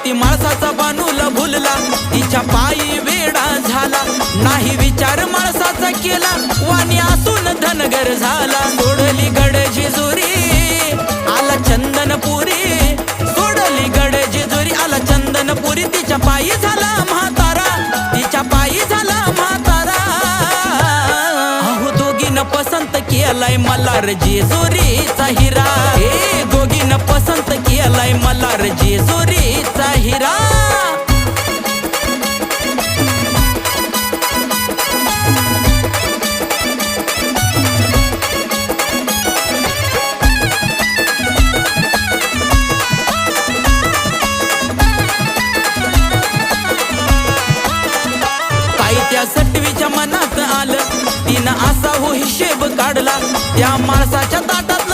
ती माणसाचा बानूला भुलला, तिच्या पायी वेडा झाला, नाही विचार माणसाचा केला, वाणी असून धनगर झाला। सोडली गड जेजुरी आला चंदनपुरी, सोडली गड जेजुरी आला चंदनपुरी, तिच्या पायी झाला म्हातारा, तिच्या पायी झाला म्हातारा। अहो दोघीनं पसंत केलाय मल्हार जेजुरीचा हिरा, हे दोघीनं पसंत केलाय मल्हार जेजुरीचा हिरा। त्या सटवीच्या मनात आलं, तिनं असा हो हिशेब काढला, त्या माणसाच्या ताटात